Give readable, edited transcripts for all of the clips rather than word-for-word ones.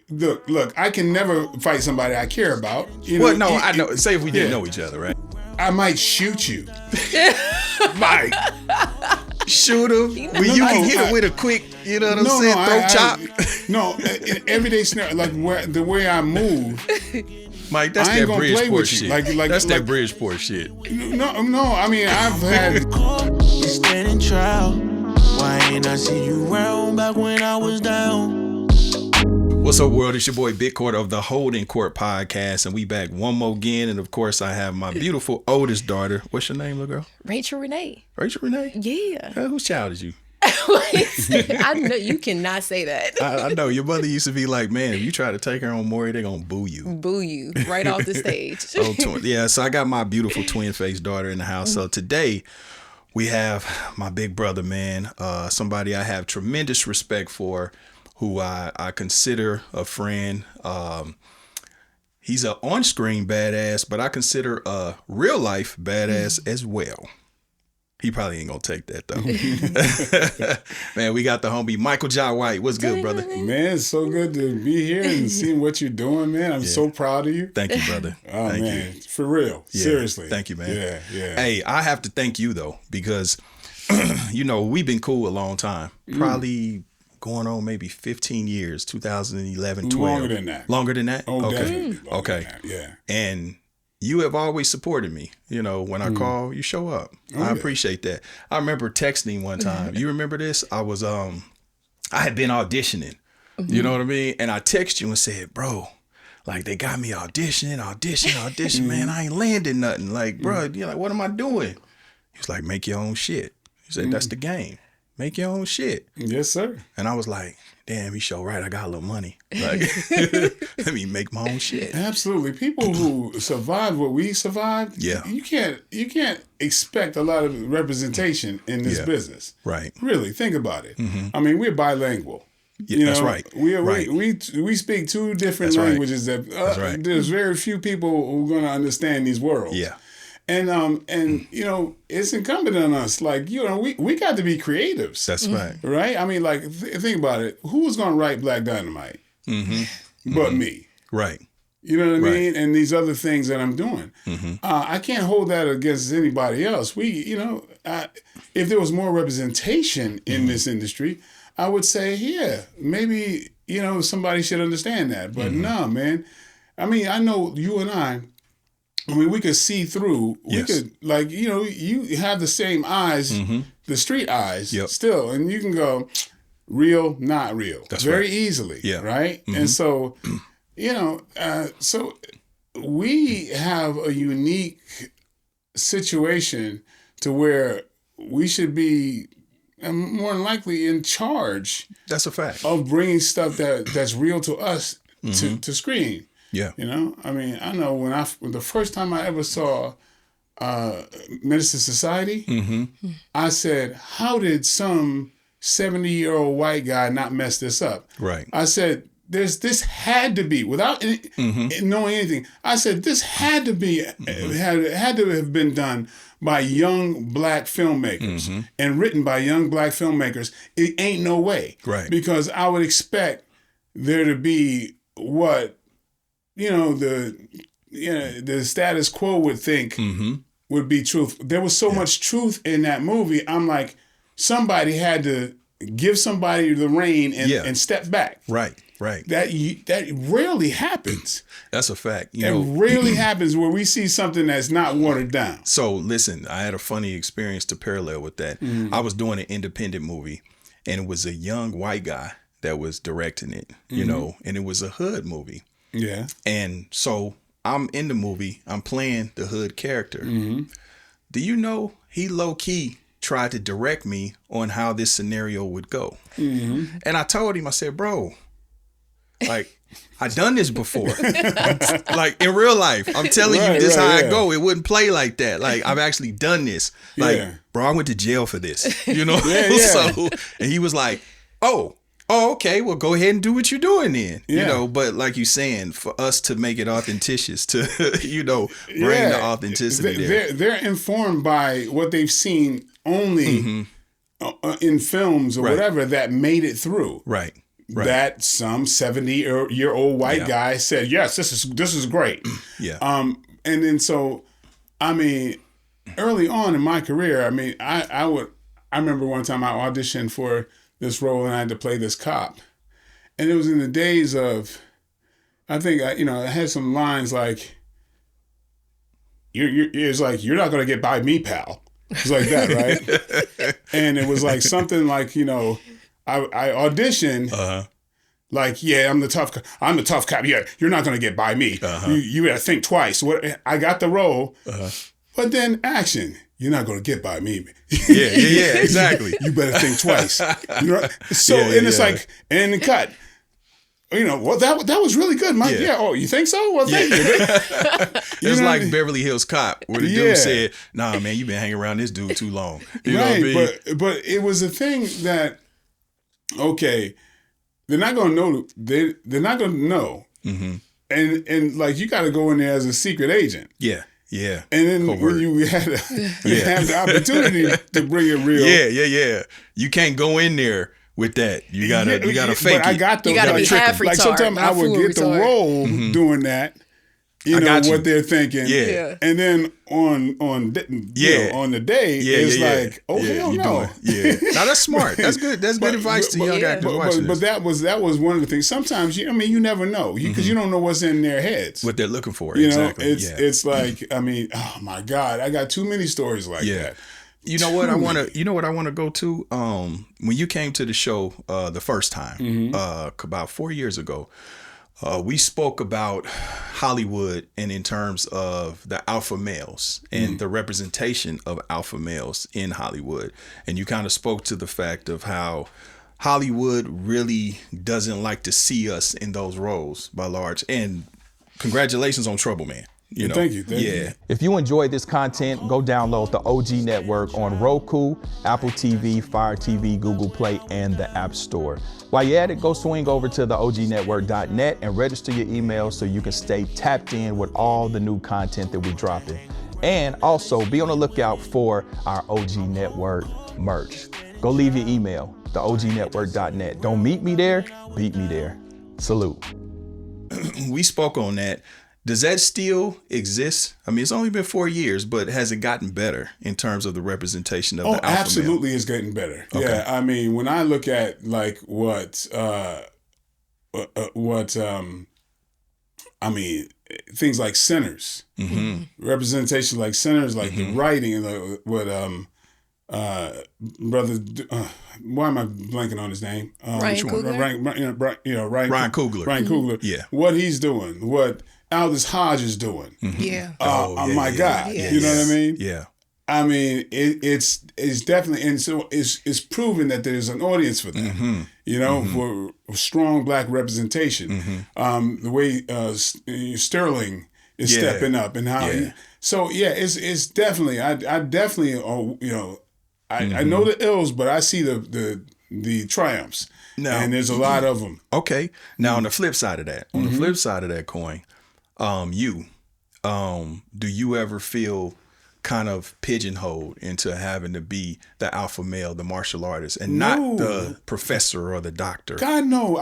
look, I can never fight somebody I care about. I know. Say if we didn't know each other, right? I might shoot you. Mike. Shoot him. When you can hit him with a quick, you know what I'm saying, throat chop. In everyday scenario, like the way I move. Mike, that's that Bridgeport shit. That's that Bridgeport shit. No. I mean, I've had. Standing trial. Why ain't I see you around back when I was down? What's up, world? It's your boy Big Court of the Holdin Court Podcast, and we back one more again. And of course, I have my beautiful oldest daughter. What's your name, little girl? Rachel Renee. Rachel Renee? Yeah. Whose child is you? I know you cannot say that. I know your mother used to be like, man, if you try to take her on Maury, they're gonna boo you. Boo you right off the stage. So I got my beautiful twin-faced daughter in the house. So today we have my big brother, man, somebody I have tremendous respect for, who I consider a friend. He's an on-screen badass, but I consider a real-life badass as well. He probably ain't gonna take that though. Man, we got the homie Michael J. White. What's good, brother? Man, it's so good to be here and seeing what you're doing, man. I'm so proud of you. Thank you, brother. Oh, thank man, you. for real. Yeah. Seriously. Thank you, man. Yeah. Hey, I have to thank you though, because we've been cool a long time. Probably going on maybe 15 years, 2011, 12. Longer than that. Longer than that? Oh, okay. definitely. Okay. Than that. Yeah. And you have always supported me. When I call, you show up. I appreciate that. I remember texting one time. You remember this? I was I had been auditioning. You know what I mean? And I texted you and said, bro, like they got me audition, man. I ain't landing nothing. Like, bro, you're like, what am I doing? He was like, make your own shit. He said, that's the game. Make your own shit. Yes, sir. And I was like, damn, he's so right. I got a little money. Like, let me make my own shit. Absolutely. People who survived what we survived, you can't expect a lot of representation in this business. Right. Really, think about it. Mm-hmm. I mean, we're bilingual. Yeah, that's right. We speak two different languages that there's very few people who are going to understand these worlds. Yeah. And it's incumbent on us. Like, we got to be creatives. That's right. Right? I mean, like, think about it. Who's going to write Black Dynamite? Mm-hmm. But me. Right. You know what I mean? And these other things that I'm doing. Mm-hmm. I can't hold that against anybody else. If there was more representation in this industry, I would say, maybe, somebody should understand that. But no, man. I mean, I know you and I mean, we could see through. Yes. We could, you have the same eyes, the street eyes still, and you can go real, not real. That's very easily. Yeah. Right? Mm-hmm. And so, so we have a unique situation to where we should be more than likely in charge. That's a fact. Of bringing stuff that's real to us to screen. Yeah. I mean, I know when the first time I ever saw Medicine Society, I said, how did some 70-year-old white guy not mess this up? Right. I said, this had to be, without knowing anything, I said, this had to be, had to have been done by young Black filmmakers and written by young Black filmmakers. It ain't no way. Right. Because I would expect there to be what, the status quo would think would be truth. There was so much truth in that movie. I'm like, somebody had to give somebody the rein and step back. Right. That rarely happens. That's a fact. It rarely happens where we see something that's not watered down. So listen, I had a funny experience to parallel with that. I was doing an independent movie, and it was a young white guy that was directing it, and it was a hood movie. Yeah. And so I'm in the movie. I'm playing the hood character. Do you know he low-key tried to direct me on how this scenario would go? And I told him, I said, bro, like, I done this before. Like, in real life. I'm telling you this how I go. It wouldn't play like that. Like, I've actually done this. Like, bro, I went to jail for this. So, and he was like, oh, okay, well, go ahead and do what you're doing then. But like you're saying, for us to make it authenticious, to, bring the authenticity there. They're informed by what they've seen only in films or whatever that made it through. Right. that some 70-year-old white guy said, yes, this is great. Yeah. And then so, I mean, early on in my career, I mean, I remember one time I auditioned for this role and I had to play this cop. And it was in the days of, I think, I had some lines like, it's like, you're not going to get by me, pal. It's like that, right? And it was like something like, I auditioned, like, yeah, I'm the tough cop. Yeah, you're not going to get by me. You got to think twice. I got the role, but then action. You're not going to get by me. Yeah, exactly. You better think twice. So, it's like, and cut. Well, that was really good, Mike. Yeah. Oh, you think so? Well, thank you. It's like Beverly Hills Cop, where the dude said, "Nah, man, you've been hanging around this dude too long." You know what I mean? But it was a thing that, okay, they're not going to know. They're not going to know. Mm-hmm. And like, you got to go in there as a secret agent. Yeah. And then when you have the opportunity to bring it real. Yeah. You can't go in there with that. You gotta fake it. I got those. You gotta be half retarded. Like sometimes I would get the role doing that. What they're thinking. Yeah. And then on the day, it's like, oh hell no. Yeah. Now that's smart. That's good. That's good advice to young actors watching this. But that was one of the things. Sometimes you never know because you don't know what's in their heads. What they're looking for. Exactly. It's like, I mean, oh my God, I got too many stories like that. You know what I want to go to? When you came to the show the first time, about 4 years ago, we spoke about Hollywood and in terms of the alpha males and the representation of alpha males in Hollywood. And you kind of spoke to the fact of how Hollywood really doesn't like to see us in those roles by large. And congratulations on Trouble, man. Thank you. Thank you. If you enjoyed this content, go download the OG Network on Roku, Apple TV, Fire TV, Google Play, and the App Store. While you're at it, go swing over to the OGNetwork.net and register your email so you can stay tapped in with all the new content that we're dropping. And also be on the lookout for our OG Network merch. Go leave your email, the OGNetwork.net. Don't meet me there, beat me there. Salute. We spoke on that. Does that still exist? I mean, it's only been 4 years, but has it gotten better in terms of the representation of the alpha male? Absolutely, it's getting better. Okay. Yeah, I mean, when I look at like things like centers, representation like centers, like the writing and brother. Why am I blanking on his name? Ryan Coogler. Ryan Coogler. Yeah, what he's doing, what Aldous Hodge is doing. Yeah. Oh my God. Yeah. You know what I mean? Yeah. I mean, it's definitely, and so it's proven that there's an audience for that. For strong black representation. The way Sterling is stepping up and how. It's definitely. I definitely. I know the ills, but I see the triumphs. Now, and there's a lot of them. Okay. Now on the flip side of that, coin, do you ever feel kind of pigeonholed into having to be the alpha male, the martial artist, and not the professor or the doctor? God, no.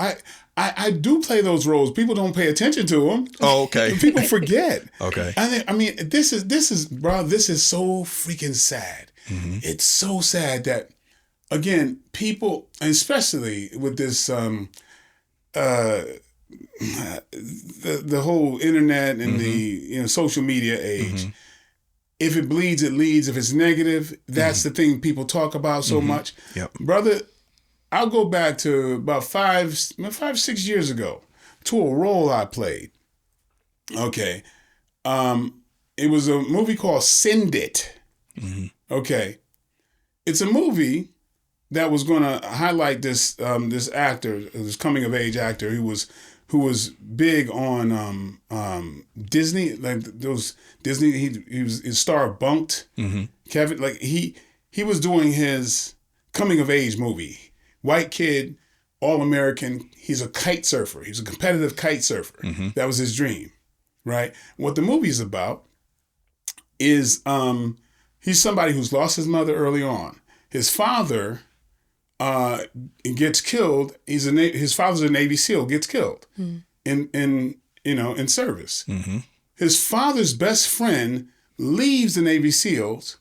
I do play those roles. People don't pay attention to them. Oh, okay. People forget. Okay. I mean, this is bro. This is so freaking sad. It's so sad that, again, people, especially with this the whole internet and the social media age. If it bleeds, it leads. If it's negative, that's the thing people talk about so much. Yep. Brother, I'll go back to about 5-6 years ago to a role I played. Okay. It was a movie called Send It. Okay. It's a movie that was going to highlight this actor, this coming of age actor who was big on Disney, like those Disney. He was his star of Bunked. Kevin, like he was doing his coming of age movie. White kid, all American. He's a kite surfer. He's a competitive kite surfer. That was his dream, right? What the movie's about is he's somebody who's lost his mother early on. His father gets killed. His father's a Navy SEAL, gets killed in service. Mm-hmm. His father's best friend leaves the Navy SEALs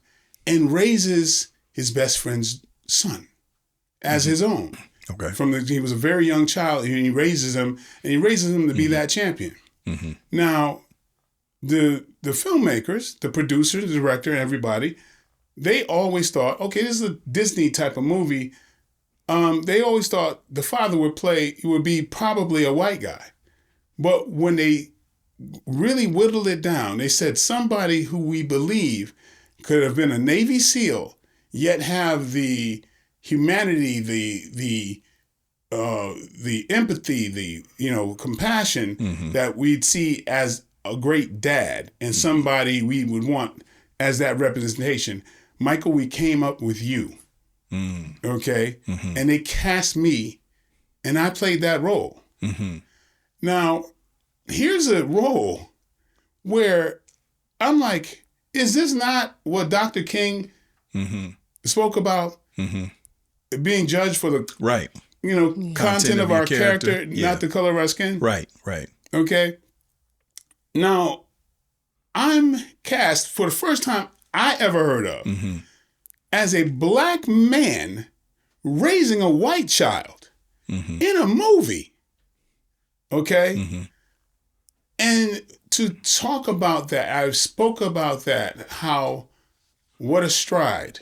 and raises his best friend's son as his own. Okay. He was a very young child, and he raises him to be that champion. Mm-hmm. Now, the filmmakers, the producer, the director, and everybody, they always thought, okay, this is a Disney type of movie. They always thought the father would be probably a white guy. But when they really whittled it down, they said somebody who we believe could have been a Navy SEAL, yet have the humanity, the empathy, the compassion that we'd see as a great dad and somebody we would want as that representation. Michael, we came up with you. Okay? Mm-hmm. And they cast me, and I played that role. Mm-hmm. Now, here's a role where I'm like, is this not what Dr. King spoke about? Mm-hmm. Being judged for the content of our character, not the color of our skin? Right. Okay? Now, I'm cast for the first time I ever heard of as a black man raising a white child in a movie. Okay? Mm-hmm. And to talk about that, I spoke about that, what a stride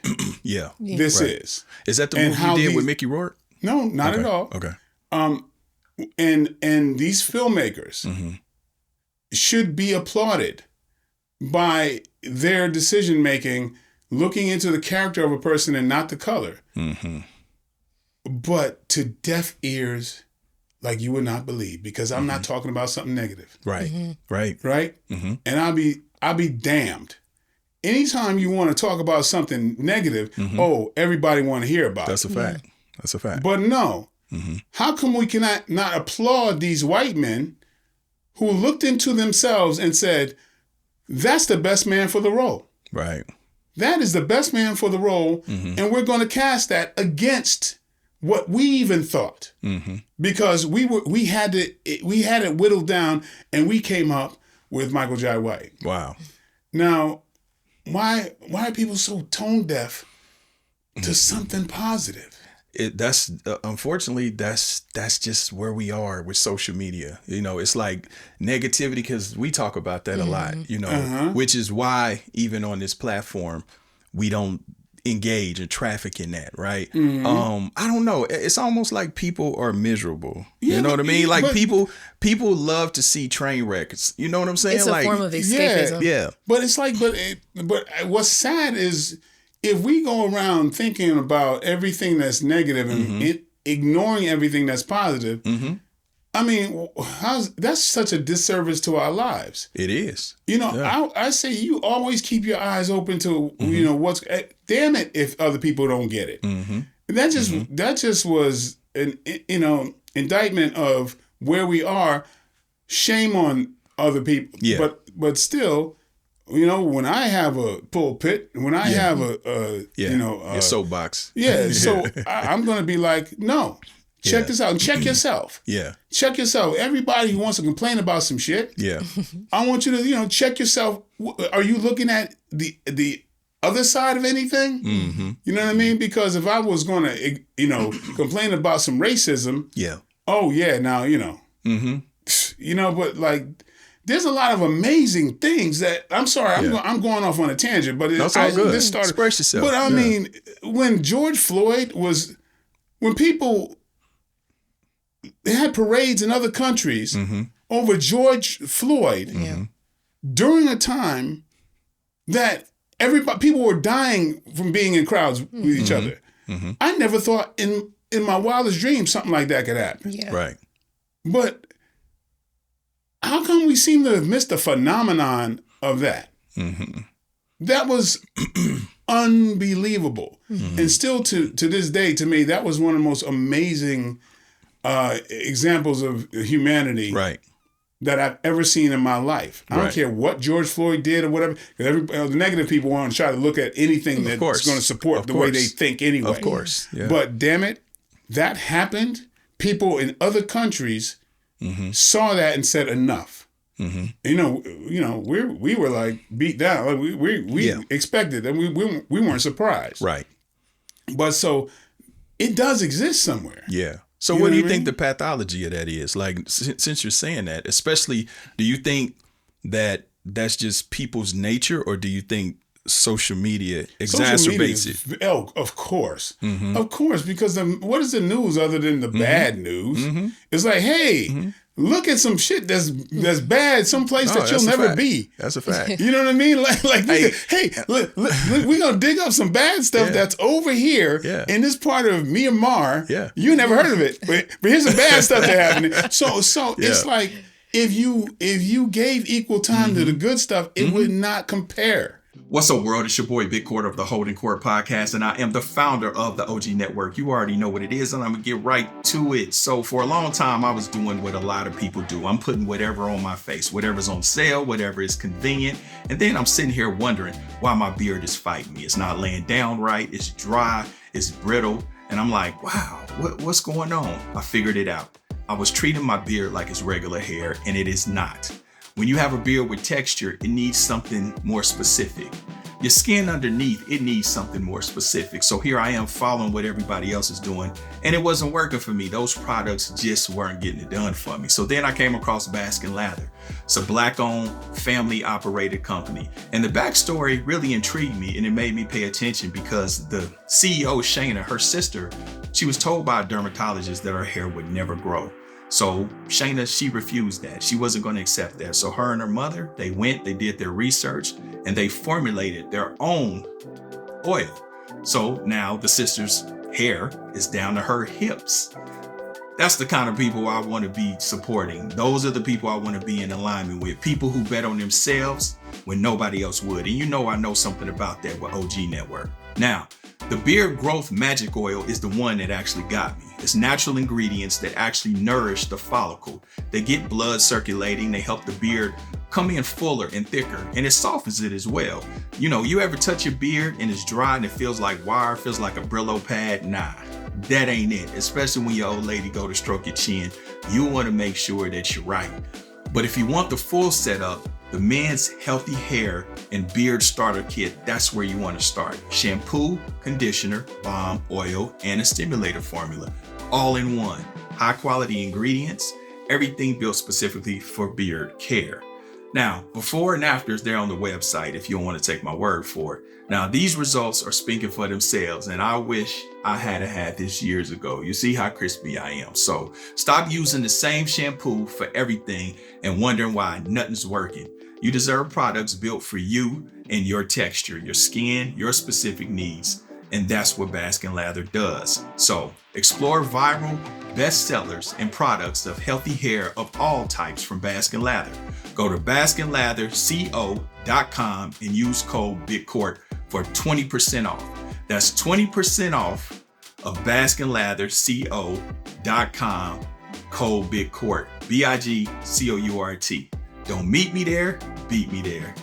this is. Is that the movie you did with Mickey Rourke? No, not at all. Okay. And these filmmakers should be applauded by their decision making, looking into the character of a person and not the color. Mm-hmm. But to deaf ears, like you would not believe, because I'm not talking about something negative. Right. Mm-hmm. Right. Mm-hmm. And I'll be damned. Anytime you want to talk about something negative, everybody want to hear about it. That's a fact. That's a fact. But no. Mm-hmm. How come we cannot not applaud these white men who looked into themselves and said, that's the best man for the role. Right. That is the best man for the role, and we're going to cast that against what we even thought, because we had it whittled down, and we came up with Michael Jai White. Wow. Now, why are people so tone deaf to something positive? Unfortunately that's just where we are with social media. It's like negativity, because we talk about that a lot. Which is why even on this platform we don't engage and traffic in that, right? I don't know. It's almost like people are miserable. You know what I mean? Like people love to see train wrecks. You know what I'm saying? It's a form of escapism. Yeah. But it's like, but what's sad is, if we go around thinking about everything that's negative and ignoring everything that's positive, I mean, that's such a disservice to our lives. It is. I say you always keep your eyes open to what's. Damn it, if other people don't get it. That just was an indictment of where we are. Shame on other people. Yeah. But still. When I have a pulpit, when I have your soapbox. Yeah, so I'm going to be like, no, check this out. And check yourself. Yeah. Check yourself. Everybody who wants to complain about some shit, I want you to, check yourself. Are you looking at the other side of anything? Mm-hmm. You know what I mean? Because if I was going to, complain about some racism, but like, there's a lot of amazing things that, I'm sorry, I'm going off on a tangent, but that's all good. Express yourself. But I mean, when George Floyd when people, they had parades in other countries over George Floyd during a time that people were dying from being in crowds with each other. Mm-hmm. I never thought in my wildest dreams something like that could happen. Yeah. Right. But how come we seem to have missed the phenomenon of that? Mm-hmm. That was unbelievable. Mm-hmm. And still to this day, to me, that was one of the most amazing examples of humanity that I've ever seen in my life. I don't care what George Floyd did or whatever. The negative people want to try to look at anything that's going to support the way they think anyway. Of course. Yeah. But damn it, that happened. People in other countries saw that and said enough. Mm-hmm. We were like beat down. Like we expected and we weren't surprised. Right. But so it does exist somewhere. Yeah. So what do you think the pathology of that is? Like, since you're saying that, especially, do you think that that's just people's nature, or do you think social media exacerbates it? Oh, of course. Mm-hmm. Of course, because what is the news other than the bad news? Mm-hmm. It's like, hey, look at some shit that's bad someplace that you'll never be. That's a fact. You know what I mean? Like look, we're going to dig up some bad stuff that's over here in this part of Myanmar. Yeah. You never heard of it. But here's some bad stuff that's happening. So it's like if you gave equal time to the good stuff, it would not compare. What's up, world? It's your boy, Big Court of the Holdin Court Podcast, and I am the founder of the OG Network. You already know what it is, and I'm going to get right to it. So for a long time, I was doing what a lot of people do. I'm putting whatever on my face, whatever's on sale, whatever is convenient, and then I'm sitting here wondering why my beard is fighting me. It's not laying down right, it's dry, it's brittle, and I'm like, wow, what's going on? I figured it out. I was treating my beard like it's regular hair, and it is not. When you have a beard with texture, it needs something more specific. Your skin underneath, it needs something more specific. So here I am following what everybody else is doing, and it wasn't working for me. Those products just weren't getting it done for me. So then I came across Baskin Lather. It's a Black-owned, family-operated company. And the backstory really intrigued me, and it made me pay attention because the CEO, Shayna, her sister, she was told by a dermatologist that her hair would never grow. So Shayna, she refused that. She wasn't going to accept that. So her and her mother, they did their research, and they formulated their own oil. So now the sister's hair is down to her hips. That's the kind of people I want to be supporting. Those are the people I want to be in alignment with. People who bet on themselves when nobody else would. And I know something about that with OG Network. Now, the beard growth magic oil is the one that actually got me. It's natural ingredients that actually nourish the follicle. They get blood circulating. They help the beard come in fuller and thicker, and it softens it as well. You ever touch your beard and it's dry and it feels like wire, feels like a Brillo pad? Nah, that ain't it. Especially when your old lady go to stroke your chin, you want to make sure that you're right. But if you want the full setup, the men's healthy hair and beard starter kit, that's where you want to start. Shampoo, conditioner, balm, oil, and a stimulator formula, all in one. High quality ingredients, everything built specifically for beard care. Now, before and afters, they're on the website if you don't want to take my word for it. Now, these results are speaking for themselves, and I wish I had this years ago. You see how crispy I am. So stop using the same shampoo for everything and wondering why nothing's working. You deserve products built for you and your texture, your skin, your specific needs. And that's what Baskin Lather does. So explore viral bestsellers and products of healthy hair of all types from Baskin Lather. Go to baskinlatherco.com and use code BIGCOURT for 20% off. That's 20% off of baskinlatherco.com, code BIGCOURT, BIGCOURT. Don't meet me there, beat me there.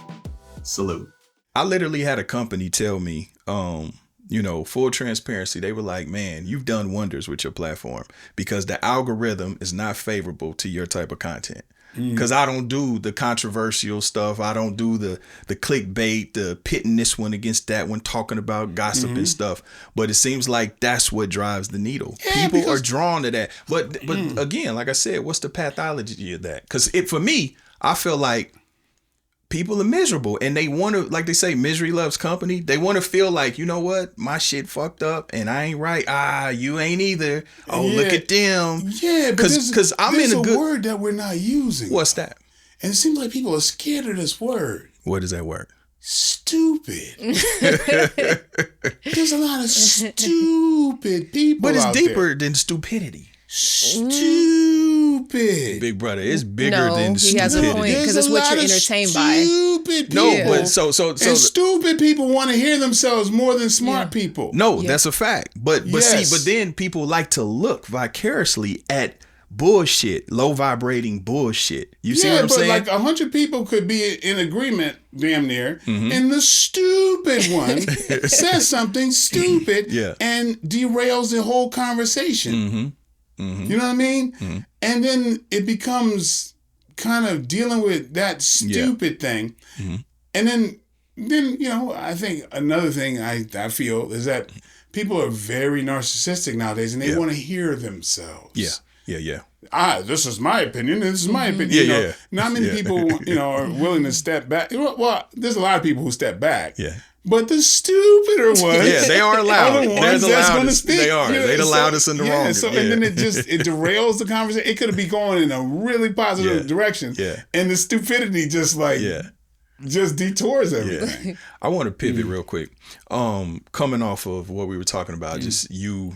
Salute. I literally had a company tell me, full transparency. They were like, man, you've done wonders with your platform because the algorithm is not favorable to your type of content. Because I don't do the controversial stuff. I don't do the clickbait, the pitting this one against that one, talking about gossip and stuff. But it seems like that's what drives the needle. Yeah, People are drawn to that. But again, like I said, what's the pathology of that? Because for me, I feel like people are miserable and they want to, like they say, misery loves company. They want to feel like, you know what? My shit fucked up and I ain't right. You ain't either. Oh, yeah. Look at them. Yeah, because there's a word that we're not using. What's that? And it seems like people are scared of this word. What is that word? Stupid. There's a lot of stupid people But it's out deeper there. than stupidity. Stupid. Big brother, it's bigger than he stupidity. has a point because it's what you're entertained by. Stupid people. No, but so and stupid people want to hear themselves more than smart people. No, that's a fact. But Yes. see, but then people like to look vicariously at bullshit, low vibrating bullshit. You see what I'm saying? Like 100 people could be in agreement, damn near, and the stupid one says something stupid and derails the whole conversation. You know what I mean? And then it becomes kind of dealing with that stupid thing. And then I think another thing I feel is that people are very narcissistic nowadays, and they want to hear themselves. This is my opinion. This is my opinion. Not many people, are willing to step back. Well, there's a lot of people who step back. But the stupider ones, they are loud. Are the ones that's going to speak. They are. They're the loudest in the room. And then it derails the conversation. It could be going in a really positive direction. And the stupidity just just detours everything. I want to pivot real quick. Coming off of what we were talking about, just you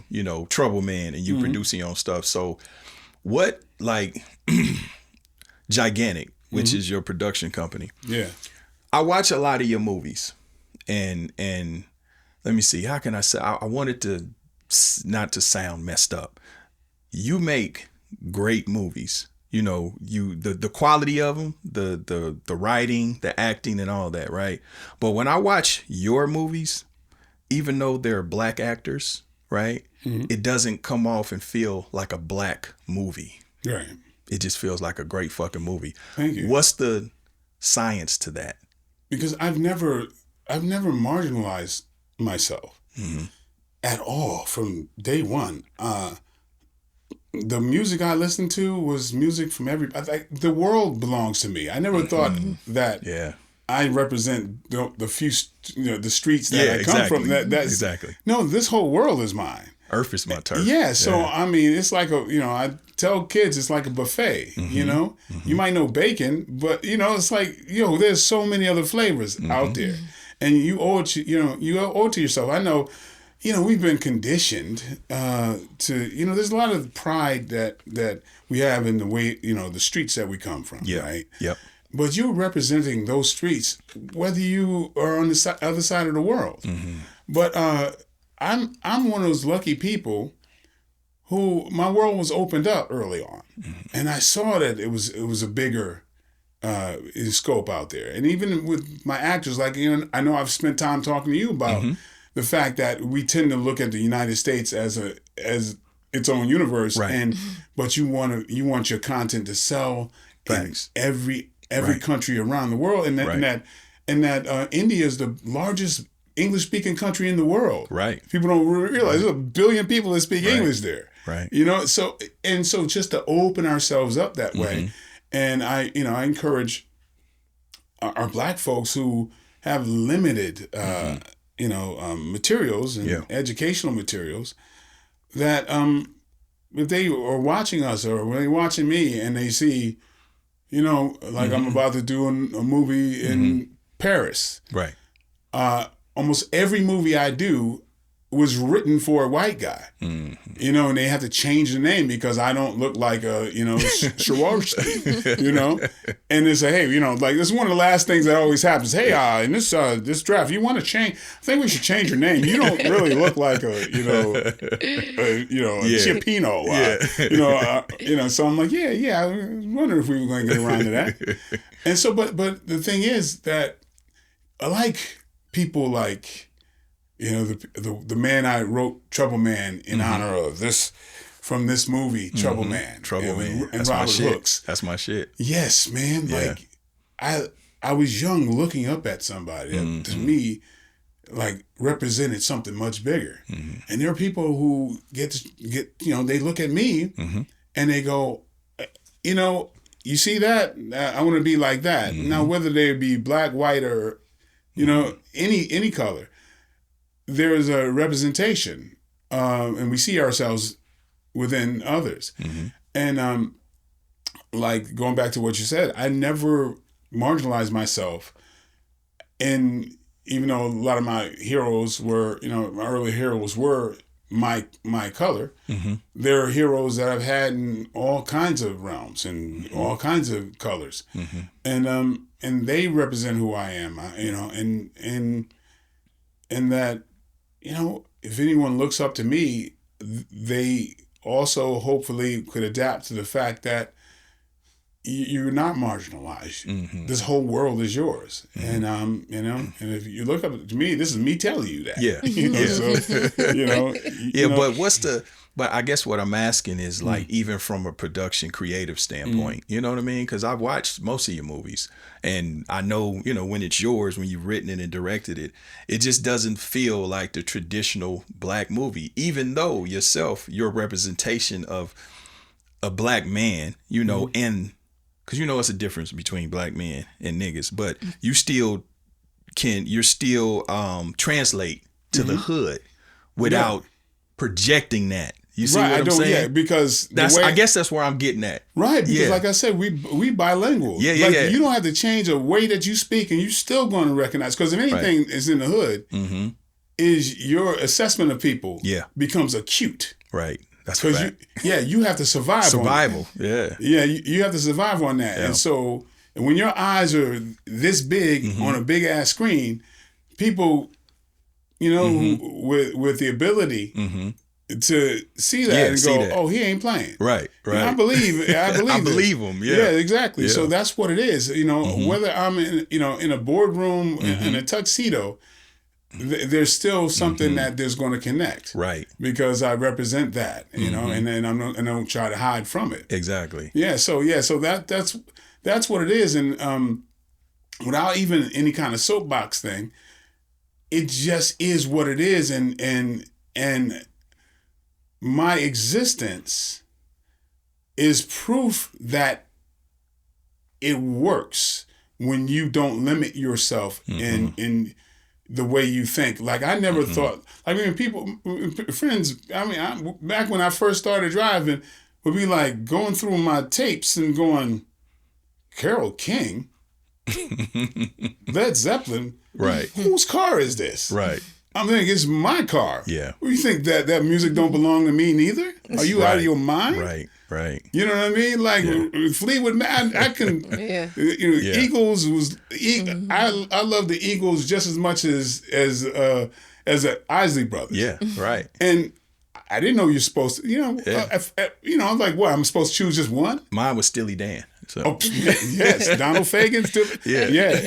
Trouble Man, and you producing your own stuff. So what, like, Gigantic, which is your production company. I watch a lot of your movies. And let me see, how can I say, I wanted to not to sound messed up. You make great movies. The quality of them, the writing, the acting, and all that, right? But when I watch your movies, even though they're black actors, right, it doesn't come off and feel like a black movie. Right. It just feels like a great fucking movie. Thank you. What's the science to that? Because I've never marginalized myself at all from day one. The music I listened to was music from the world belongs to me. I never thought that I represent the few, the streets that I come from. That's exactly. No, this whole world is mine. Earth is my turf. Yeah, so I mean, it's like I tell kids it's like a buffet. You might know bacon, but it's like there's so many other flavors out there, and you owe it to yourself. I know, we've been conditioned to there's a lot of pride that we have in the way the streets that we come from, right? Yep. But you're representing those streets, whether you are on the other side of the world. But I'm one of those lucky people who my world was opened up early on, and I saw that it was a bigger scope out there. And even with my actors, like I know I've spent time talking to you about the fact that we tend to look at the United States as its own universe, right. But you want your content to sell Thanks. in every country around the world, and that India is the largest English-speaking country in the world. Right. People don't realize there's 1 billion people that speak English there. Right. So just to open ourselves up that way, and I encourage our black folks who have limited, materials and educational materials, that if they are watching us or when they're watching me and they see, I'm about to do a movie in Paris. Right. Almost every movie I do was written for a white guy, and they have to change the name because I don't look like a, Shawarsky, and they say, hey, like this is one of the last things that always happens. Hey, in this draft, you want to change? I think we should change your name. You don't really look like a Chiapino, So I'm like, I was wondering if we were going to get around to that. And so, but the thing is that I like people like, the man I wrote Trouble Man in honor of from this movie, Trouble Man. Trouble Man. And That's Robert my shit. Hooks. That's my shit. Yes, man. Yeah. Like I was young looking up at somebody that to me like represented something much bigger. And there are people who get they look at me and they go, you see that? I want to be like that. Now whether they be black, white, or any color, there is a representation, and we see ourselves within others. And like going back to what you said, I never marginalized myself. And even though a lot of my heroes were, my early heroes were my color, there are heroes that I've had in all kinds of realms and all kinds of colors, and they represent who I am, and that, if anyone looks up to me, they also hopefully could adapt to the fact that you're not marginalized. Mm-hmm. This whole world is yours. Mm-hmm. And, and if you look up to me, this is me telling you that. Yeah. But I guess what I'm asking is like, even from a production creative standpoint, you know what I mean? Because I've watched most of your movies and I know, when it's yours, when you've written it and directed it, it just doesn't feel like the traditional black movie, even though your representation of a black man, and because it's a difference between black men and niggas, but you still translate to the hood without projecting that. You see what I'm saying? Yeah, because I guess that's where I'm getting at. Right, because like I said, we bilingual. Yeah. You don't have to change the way that you speak, and you're still going to recognize. Because if anything is in the hood, is your assessment of people becomes acute. Right. That's because you have to survive. Survival. On that. Yeah. You have to survive on that, and so when your eyes are this big on a big ass screen, people, with the ability. To see that and go, oh, he ain't playing. Right. I believe I believe him. Yeah, exactly. Yeah. So that's what it is. Whether I'm in a boardroom in a tuxedo, there's still something that there's going to connect. Right. Because I represent that, and then I don't try to hide from it. Exactly. Yeah. So that's what it is, and without even any kind of soapbox thing, it just is what it is, and my existence is proof that it works when you don't limit yourself in the way you think. Like I never thought, friends, back when I first started driving, would be like going through my tapes and going, Carole King, Led Zeppelin, right? Whose car is this? Right. I'm thinking it's my car. Yeah. Well, you think that music don't belong to me neither? Are you out of your mind? Right. You know what I mean? Like Fleetwood Mac, I can. Eagles was. I love the Eagles just as much as the Isley Brothers. Yeah. Right. And I didn't know you're supposed to. I was like, what? I'm supposed to choose just one? Mine was Steely Dan. So. Oh, yes, Donald Fagen.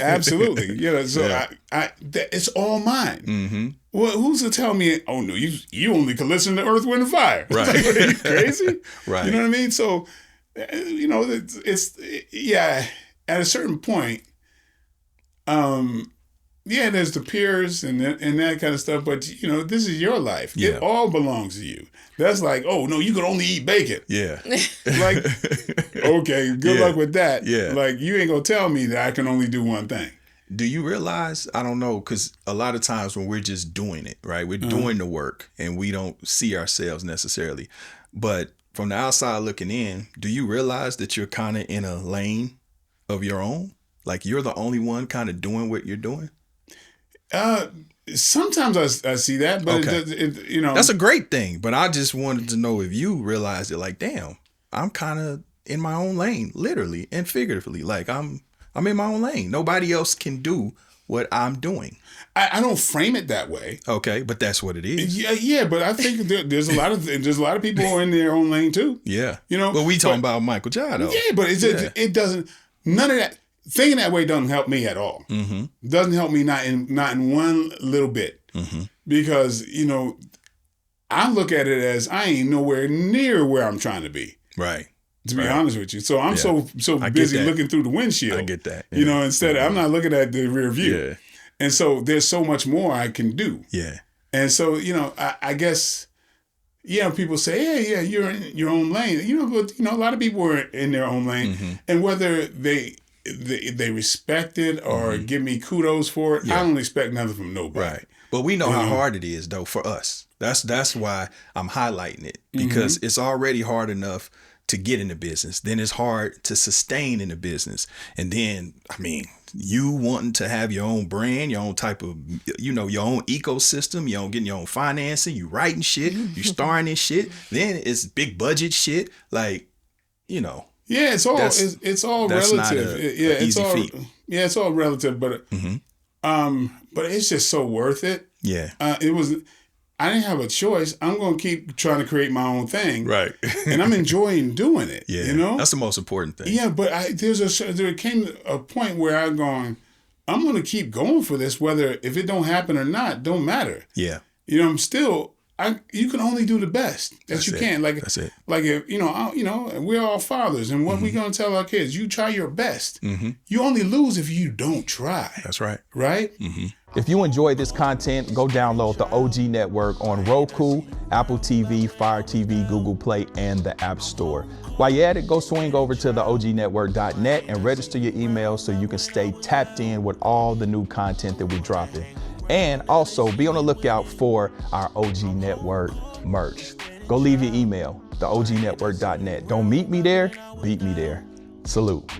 Absolutely. So it's all mine. Mm-hmm. Well, who's to tell me? Oh no, you only can listen to Earth, Wind, and Fire. Right? Like, are you crazy? Right. You know what I mean? So, it's at a certain point, there's the peers and that kind of stuff, but this is your life. Yeah. It all belongs to you. That's like, oh no, you can only eat bacon. Yeah. Like, okay, good luck with that. Yeah. Like, you ain't gonna tell me that I can only do one thing. Do you realize, I don't know, because a lot of times when we're just doing it, right? We're doing the work and we don't see ourselves necessarily. But from the outside looking in, do you realize that you're kind of in a lane of your own? Like you're the only one kind of doing what you're doing? Sometimes I see that, but that's a great thing. But I just wanted to know if you realized it, like, damn, I'm kind of in my own lane, literally and figuratively. Like I'm in my own lane. Nobody else can do what I'm doing. I don't frame it that way. Okay, but that's what it is. Yeah, but I think there's a lot of people who are in their own lane too. Yeah, But we talking about Michael J. though. Yeah, but it doesn't. None of that. Thinking that way doesn't help me at all. Mm-hmm. Doesn't help me not in one little bit. Mm-hmm. Because, I look at it as I ain't nowhere near where I'm trying to be. Right. To be honest with you. So I'm so busy looking through the windshield. I get that. Yeah. Instead I'm not looking at the rear view. Yeah. And so there's so much more I can do. Yeah. And so, I guess, people say, yeah, you're in your own lane. But, a lot of people are in their own lane. And whether they respect it or give me kudos for it. I don't expect nothing from nobody. Right. But we know how hard it is though for us. That's why I'm highlighting it, because it's already hard enough to get in the business. Then it's hard to sustain in the business. And then, you wanting to have your own brand, your own type of, your own ecosystem, getting your own financing, you writing shit, you starring in shit. Then it's big budget shit. Like, Yeah, it's all relative. It's all feat. Yeah, it's all relative, but but it's just so worth it. Yeah, it was. I didn't have a choice. I'm going to keep trying to create my own thing. Right. And I'm enjoying doing it. Yeah. You know? That's the most important thing. Yeah, but there came a point where I'm going to keep going for this, whether if it don't happen or not, don't matter. Yeah. You know, you can only do the best that you can. Like, that's it. Like if we're all fathers, and what we gonna tell our kids? You try your best. You only lose if you don't try. That's right. Right. If you enjoyed this content, go download the OG Network on Roku, Apple TV, Fire TV, Google Play, and the App Store. While you're at it, go swing over to the OGNetwork.net and register your email so you can stay tapped in with all the new content that we're dropping. And also be on the lookout for our OG Network merch. Go leave your email, theognetwork.net. Don't meet me there, beat me there. Salute.